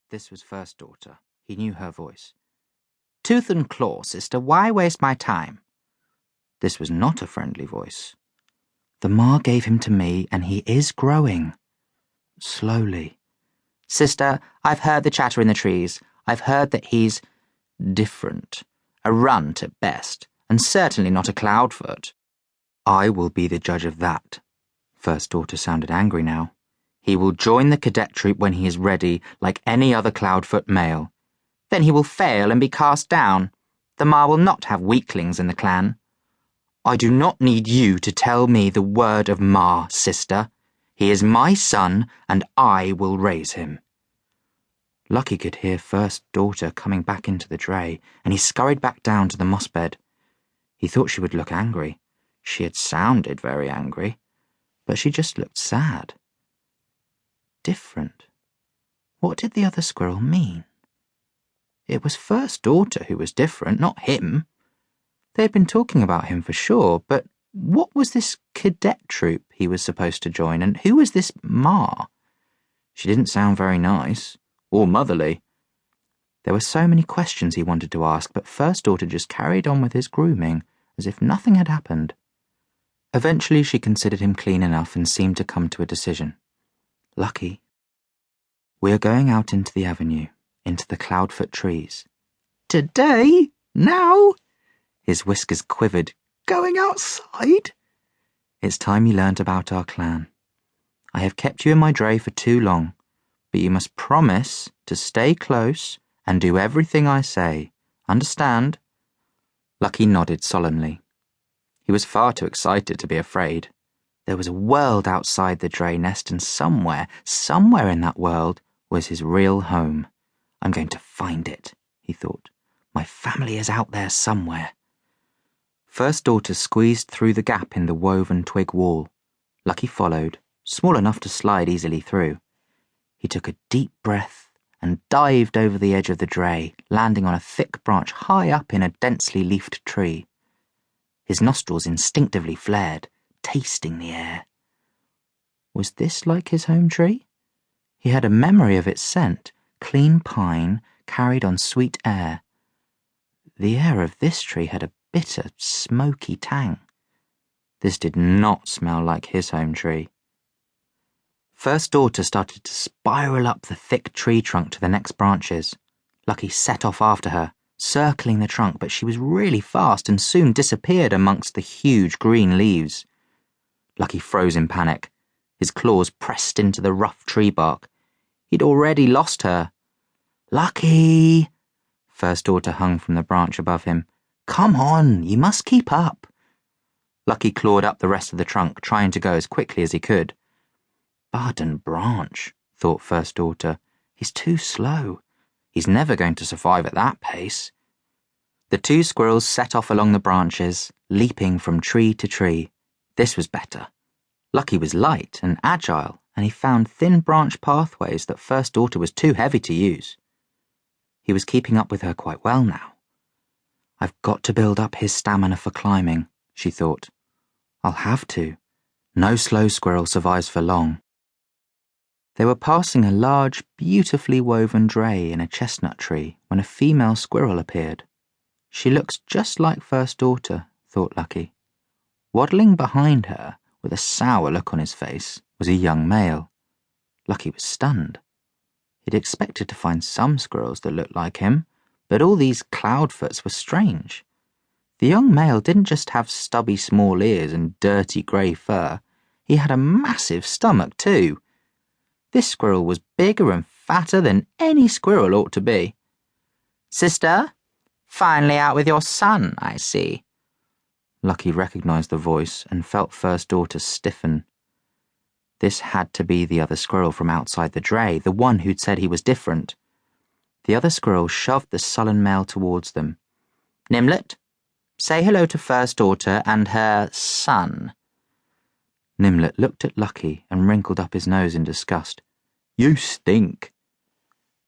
This was First Daughter. He knew her voice. "Tooth and claw, sister, why waste my time?" This was not a friendly voice. "The Ma gave him to me, and he is growing." Slowly. "Sister, I've heard the chatter in the trees. I've heard that he's different. A runt at best, and certainly not a Cloudfoot." "I will be the judge of that." First Daughter sounded angry now. "He will join the cadet troop when he is ready, like any other Cloudfoot male." "Then he will fail and be cast down. The Ma will not have weaklings in the clan." "I do not need you to tell me the word of Ma, sister. He is my son, and I will raise him." Lucky could hear First Daughter coming back into the dray, and he scurried back down to the moss bed. He thought she would look angry. She had sounded very angry, but she just looked sad. Different. What did the other squirrel mean? It was First Daughter who was different, not him. They had been talking about him for sure, but what was this cadet troop he was supposed to join, and who was this Ma? She didn't sound very nice, or motherly. There were so many questions he wanted to ask, but First Daughter just carried on with his grooming, as if nothing had happened. Eventually she considered him clean enough and seemed to come to a decision. "Lucky, we are going out into the avenue, into the Cloudfoot trees." "Today? Now?" His whiskers quivered. "Going outside?" "It's time you learnt about our clan. I have kept you in my dray for too long, but you must promise to stay close and do everything I say. Understand?" Lucky nodded solemnly. He was far too excited to be afraid. There was a world outside the dray nest, and somewhere in that world was his real home. "I'm going to find it," he thought. "My family is out there somewhere." First Daughter squeezed through the gap in the woven twig wall. Lucky followed, small enough to slide easily through. He took a deep breath and dived over the edge of the dray, landing on a thick branch high up in a densely leafed tree. His nostrils instinctively flared, tasting the air. Was this like his home tree? He had a memory of its scent, clean pine carried on sweet air. The air of this tree had a bitter, smoky tang. This did not smell like his home tree. First Daughter started to spiral up the thick tree trunk to the next branches. Lucky set off after her, circling the trunk, but she was really fast and soon disappeared amongst the huge green leaves. Lucky froze in panic. His claws pressed into the rough tree bark. He'd already lost her. "Lucky!" First Daughter hung from the branch above him. "Come on, you must keep up." Lucky clawed up the rest of the trunk, trying to go as quickly as he could. "Bud and branch," thought First Daughter. "He's too slow. He's never going to survive at that pace." The two squirrels set off along the branches, leaping from tree to tree. This was better. Lucky was light and agile, and he found thin branch pathways that First Daughter was too heavy to use. He was keeping up with her quite well now. "I've got to build up his stamina for climbing," she thought. "I'll have to. No slow squirrel survives for long." They were passing a large, beautifully woven dray in a chestnut tree when a female squirrel appeared. She looks just like First Daughter, thought Lucky. Waddling behind her, with a sour look on his face, was a young male. Lucky was stunned. He'd expected to find some squirrels that looked like him, but all these Cloudfoots were strange. The young male didn't just have stubby small ears and dirty grey fur. He had a massive stomach too. This squirrel was bigger and fatter than any squirrel ought to be. "Sister, finally out with your son, I see." Lucky recognised the voice and felt First Daughter stiffen. This had to be the other squirrel from outside the dray, the one who'd said he was different. The other squirrel shoved the sullen male towards them. "Nimlet, say hello to First Daughter and her son." Nimlet looked at Lucky and wrinkled up his nose in disgust. "You stink."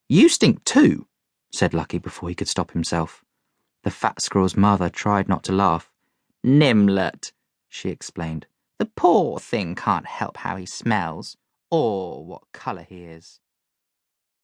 "You stink too," said Lucky before he could stop himself. The fat squirrel's mother tried not to laugh. "Nimlet," she explained. "The poor thing can't help how he smells, or what colour he is."